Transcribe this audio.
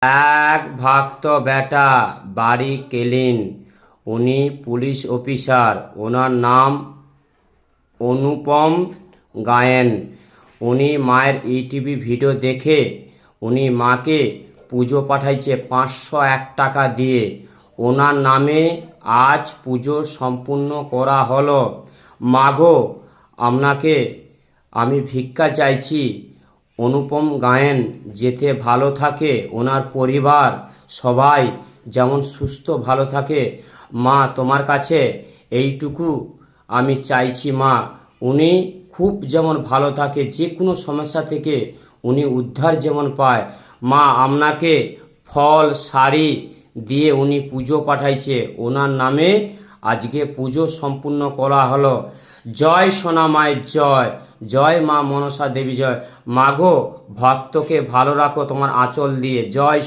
এক ভক্ত বেটা বাড়ি কেলেন। উনি পুলিশ অফিসার। ওনার নাম অনুপম গায়েন। উনি মায়ের ইউটিউবে ভিডিও দেখে উনি মাকে পুজো পাঠাইছে 501 টাকা দিয়ে। ওনার নামে আজ পুজো সম্পূর্ণ করা হলো। মাগো, আপনাকে আমি ভিক্ষা চাইছি। অনুপম গায়েন যেতে ভালো থাকে, ওনার পরিবার সবাই যেমন সুস্থ ভালো থাকে। মা, তোমার কাছে এইটুকু আমি চাইছি মা, উনি খুব যেমন ভালো থাকে, যে কোনো সমস্যা থেকে উনি উদ্ধার যেমন পায়। মা, আপনাকে ফল শাড়ি দিয়ে উনি পুজো পাঠাইছে। ওনার নামে আজকে পুজো সম্পূর্ণ করা হলো। জয় সোনা মায়ের জয়, জয় মা মনসা দেবী জয়। মাগো, ভক্তকে ভালো রাখো তোমার আঁচল দিয়ে। জয়।